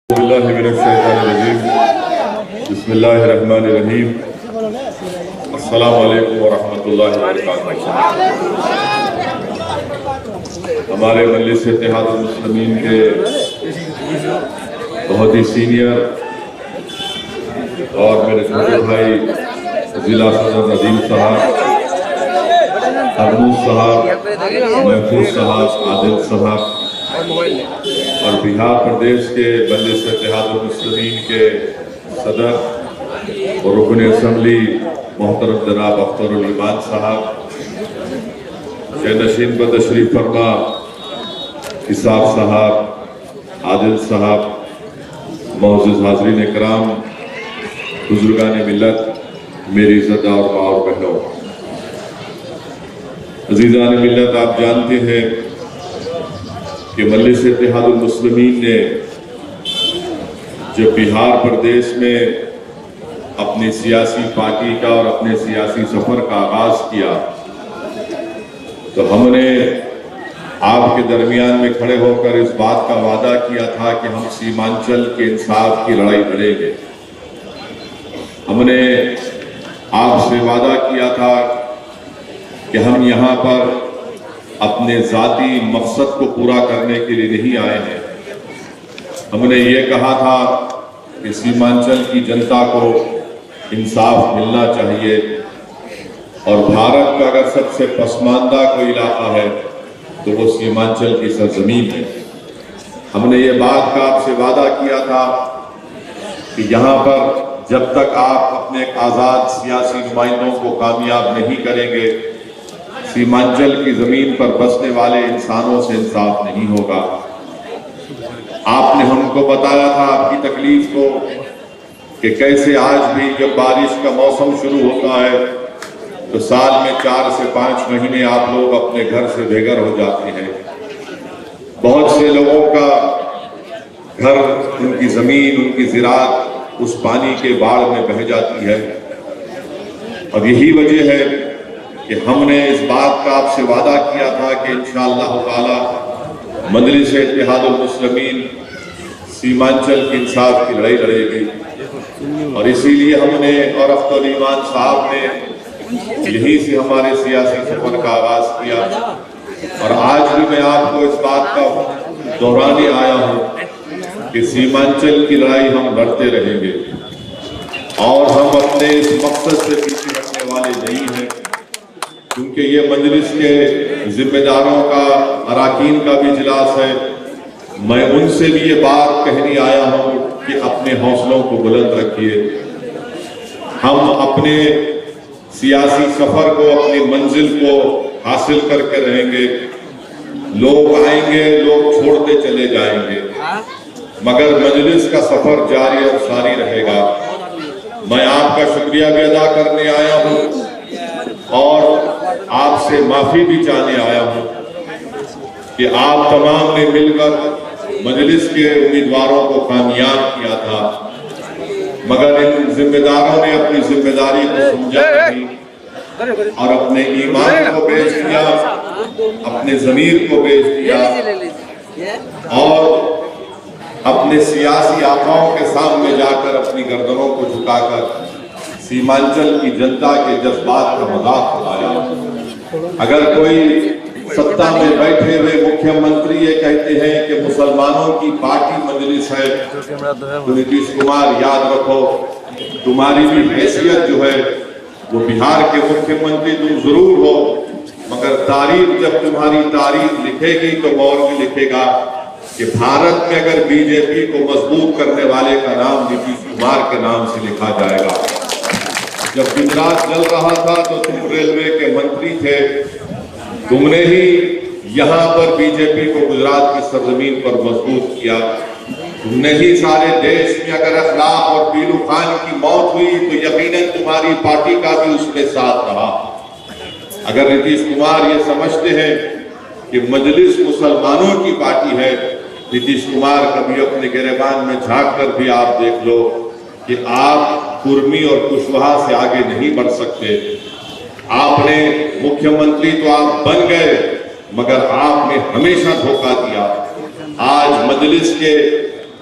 بسم اللہ الرحمن الرحیم۔ السلام علیکم ورحمۃ اللہ وبرکاتہ۔ ہمارے مجلس اتحاد المسلمین کے بہت ہی سینئر اور میرے چھوٹے بھائی ضلع صدر ندیم صاحب، ہرموز صاحب، محفوظ صاحب، عادل صاحب اور بہار پردیش کے مجلس اتحاد المسلمین کے صدر اور رکن اسمبلی محترم جناب اختر الایمان صاحب، نشین پر تشریف فرما اسحاق صاحب، عادل صاحب، معزز حاضرین اکرام، بزرگان ملت، میری عزت اور ماں اور بہنوں، عزیزان ملت، آپ جانتے ہیں کہ مجلس اتحاد المسلمین نے جب بہار پردیش میں اپنی سیاسی پارٹی کا اور اپنے سیاسی سفر کا آغاز کیا تو ہم نے آپ کے درمیان میں کھڑے ہو کر اس بات کا وعدہ کیا تھا کہ ہم سیمانچل کے انصاف کی لڑائی لڑیں گے۔ ہم نے آپ سے وعدہ کیا تھا کہ ہم یہاں پر اپنے ذاتی مقصد کو پورا کرنے کے لیے نہیں آئے ہیں۔ ہم نے یہ کہا تھا کہ سیمانچل کی جنتا کو انصاف ملنا چاہیے اور بھارت کا اگر سب سے پسماندہ کوئی علاقہ ہے تو وہ سیمانچل کی سرزمین ہے۔ ہم نے یہ بات کا آپ سے وعدہ کیا تھا کہ یہاں پر جب تک آپ اپنے آزاد سیاسی نمائندوں کو کامیاب نہیں کریں گے، سیمانچل کی زمین پر بسنے والے انسانوں سے انصاف نہیں ہوگا۔ آپ نے ہم کو بتایا تھا آپ کی تکلیف کو کہ کیسے آج بھی جب بارش کا موسم شروع ہوتا ہے تو سال میں 4 سے 5 مہینے آپ لوگ اپنے گھر سے بے گھر ہو جاتے ہیں۔ بہت سے لوگوں کا گھر، ان کی زمین، ان کی زراعت اس پانی کے باڑھ میں بہہ جاتی ہے، اور یہی وجہ ہے کہ ہم نے اس بات کا آپ سے وعدہ کیا تھا کہ انشاءاللہ تعالی مجلس اتحاد المسلمین سیمانچل کی انصاف کی لڑائی لڑے گی، اور اسی لیے ہم نے اور اختر الایمان صاحب نے یہی سے ہمارے سیاسی سفر کا آغاز کیا، اور آج بھی میں آپ کو اس بات کا دہرانے آیا ہوں کہ سیمانچل کی لڑائی ہم لڑتے رہیں گے، اور ہم اپنے اس مقصد سے پیچھے ہٹنے والے نہیں ہیں، کیونکہ یہ مجلس کے ذمہ داروں کا، اراکین کا بھی اجلاس ہے۔ میں ان سے بھی یہ بات کہنے آیا ہوں کہ اپنے حوصلوں کو بلند رکھیے۔ ہم اپنے سیاسی سفر کو، اپنی منزل کو حاصل کر کے رہیں گے۔ لوگ آئیں گے، لوگ چھوڑتے چلے جائیں گے، مگر مجلس کا سفر جاری اور ساری رہے گا۔ میں آپ کا شکریہ بھی ادا کرنے آیا ہوں اور آپ سے معافی بھی چاہنے آیا ہوں کہ آپ تمام نے مل کر مجلس کے امیدواروں کو کامیاب کیا تھا، مگر ان ذمہ داروں نے اپنی ذمہ داری کو سمجھا نہیں اور اپنے ایمان کو بیچ دیا، اپنے ضمیر کو بیچ دیا، اور اپنے سیاسی آقاؤں کے سامنے جا کر اپنی گردنوں کو جھکا کر سیمانچل کی جنتا کے جذبات کا مذاق اڑایا۔ اگر کوئی ستہ میں بیٹھے ہوئے مکھیہ منتری یہ کہتے ہیں کہ مسلمانوں کی پارٹی مجلس ہے تو نتیش کمار یاد رکھو، تمہاری بھی حیثیت جو ہے وہ بہار کے مکھیہ منتری تم ضرور ہو، مگر تاریخ جب تمہاری تاریخ لکھے گی تو اور بھی لکھے گا کہ بھارت میں اگر بی جے پی کو مضبوط کرنے والے کا نام نتیش کمار کے نام سے لکھا جائے گا۔ جب گجرات چل رہا تھا تو تم ریلوے کے منتری تھے، تم نے ہی یہاں پر بی جے پی کو گجرات کی سرزمین پر مضبوط کیا، تم نے ہی سارے دیش میں اگر اخلاق اور پیلو خان کی موت ہوئی تو یقیناً تمہاری پارٹی کا بھی اس میں ساتھ رہا۔ اگر نتیش کمار یہ سمجھتے ہیں کہ مجلس مسلمانوں کی پارٹی ہے، نتیش کمار کبھی اپنے گریبان میں جھانک کر بھی آپ دیکھ لو کہ آپ کرمی اور کشواہا سے آگے نہیں بڑھ سکتے۔ آپ نے مکھیہ منتری تو آپ بن گئے، مگر آپ نے ہمیشہ دھوکہ دیا۔ آج مجلس کے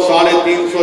350,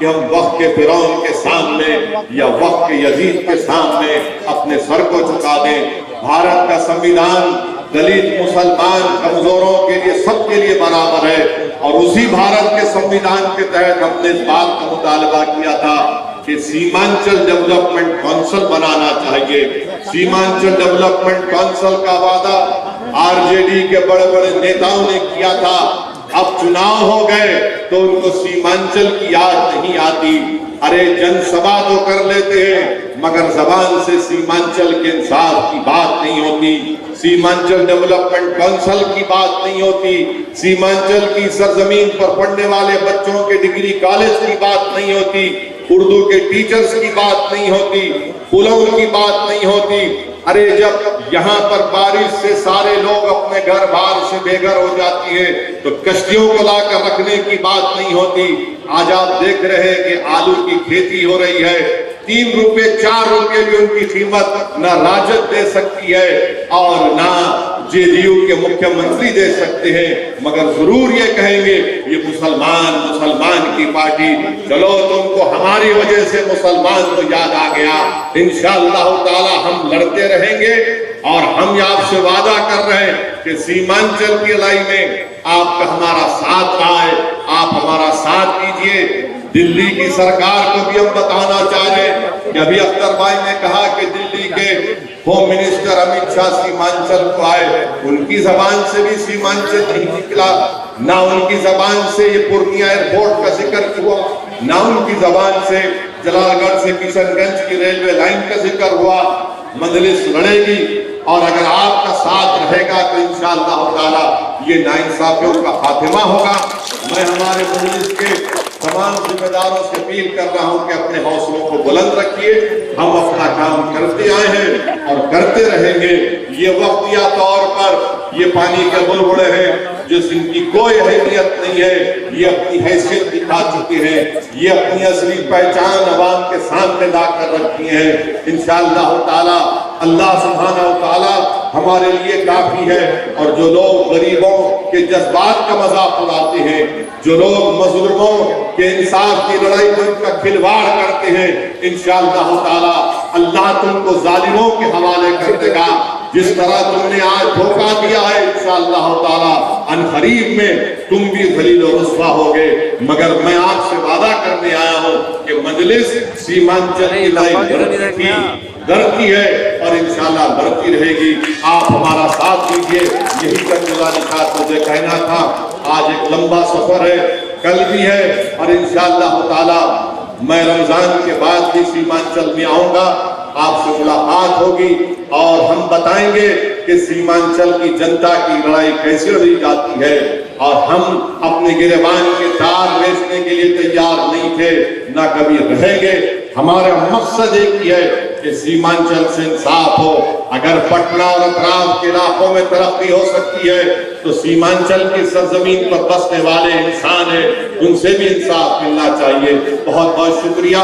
کہ ہم وقت کے فرعون کے سامنے یا وقت کے یزید کے سامنے اپنے سر کو جھکا دیں۔ بھارت کا سنویدھان دلت، مسلمان، کمزوروں کے لیے، سب کے لیے برابر ہے، اور اسی بھارت کے سنویدھان کے تحت ہم نے اس بات کا مطالبہ کیا تھا کہ سیمانچل ڈیولپمنٹ کونسل بنانا چاہیے۔ سیمانچل ڈیولپمنٹ کونسل کا وعدہ RJD کے بڑے بڑے نیتاؤں نے کیا تھا، اب چناؤ ہو گئے تو ان کو سیمانچل کی یاد نہیں آتی۔ ارے جن سبھا تو کر لیتے ہیں مگر زبان سے سیمانچل کے انصاف کی بات نہیں ہوتی، سیمانچل ڈیولپمنٹ کونسل کی بات نہیں ہوتی، سیمانچل کی سرزمین پر پڑھنے والے بچوں کے ڈگری کالج کی بات نہیں ہوتی، اردو کے ٹیچرز کی بات نہیں ہوتی، پلوں کی بات نہیں ہوتی۔ ارے جب یہاں پر بارش سے سارے لوگ اپنے گھر بار سے بے گھر ہو جاتی ہے تو کشتیوں کو لا کر رکھنے کی بات نہیں ہوتی۔ آج آپ دیکھ رہے ہیں کہ آلو کی کھیتی ہو رہی ہے، 3 روپے 4 روپے بھی ان کی قیمت نہ راجد دے سکتی ہے اور نہ JDU کے مکھیہ منتری دے سکتے ہیں، مگر ضرور یہ کہیں گے یہ مسلمان کی پارٹی، چلو تم کو ہماری وجہ سے مسلمان تو یاد آ گیا۔ انشاءاللہ تعالی ہم لڑتے رہیں گے، اور ہم آپ سے وعدہ کر رہے ہیں کہ سیمانچل کی لڑائی میں آپ کا ہمارا ساتھ رہا ہے، آپ ہمارا ساتھ دیجئے۔ دلی کی سرکار کو بھی ہم بتانا چاہ رہے ہیں کہ ابھی اختر بھائی نے کہا کہ دلی کے ہوم منسٹر امت شاہ سیمانچل کو آئے، ان کی زبان سے بھی سیمانچل نہیں نکلا، نہ ان کی زبان سے یہ پورنیہ ایئرپورٹ کا ذکر ہوا، نہ ان کی زبان سے جلال گڑھ سے کشن گنج کی ریلوے لائن کا ذکر ہوا۔ مجلس لڑے گی، اور اگر آپ کا ساتھ رہے گا تو انشاءاللہ تعالی یہ ناانصافیوں کا خاتمہ ہوگا۔ میں ہمارے مجلس کے تمام ذمہ داروں سے اپیل کر رہا ہوں کہ اپنے حوصلوں کو بلند رکھیے، ہم اپنا کام کرتے آئے ہیں اور کرتے رہیں گے۔ یہ وقتیہ طور پر یہ پانی کے بلبلے ہیں جس ان کی کوئی اہمیت نہیں ہے، یہ اپنی حیثیت دکھا چکے ہیں، یہ اپنی اصلی پہچان عوام کے سامنے لا کر رکھی ہیں۔ انشاءاللہ تعالی اللہ سبحانہ و تعالی ہمارے لیے کافی ہے، اور جو لوگ غریبوں کے جذبات کا مذاق اڑاتے ہیں، جو لوگ مظلوموں کے انصاف کی لڑائی میں ان کا کھلواڑ کرتے ہیں، انشاءاللہ تعالی اللہ تم کو ظالموں کے حوالے کر دے گا۔ جس طرح تم نے آج دھوکہ دیا ہے، انشاءاللہ تعالی عنقریب میں تم بھی ذلیل و رسوا ہوگے۔ مگر میں آپ سے وعدہ کرنے آیا ہوں کہ مجلس سیمانچل کی لڑائی لڑتی ہے اور انشاءاللہ لڑتی رہے گی۔ آپ ہمارا ساتھ دیجئے، یہی کرنے والی بات مجھے کہنا تھا۔ آج ایک لمبا سفر ہے، کل بھی ہے، اور انشاءاللہ تعالی میں رمضان کے بعد بھی سیمانچل میں آؤں گا، آپ سے ملاقات ہوگی اور ہم بتائیں گے کہ سیمانچل کی جنتا کی لڑائی کیسے لڑی جاتی ہے، اور ہم اپنے گریبان کے تار بیچنے کے لیے تیار نہیں تھے، نہ کبھی رہیں گے۔ ہمارا مقصد ایک ہی ہے کہ سیمانچل سے انصاف ہو۔ اگر پٹنہ اور اطراف کے علاقوں میں ترقی ہو سکتی ہے تو سیمانچل کی سرزمین پر بسنے والے انسان ہیں، ان سے بھی انصاف ملنا چاہیے۔ بہت بہت شکریہ۔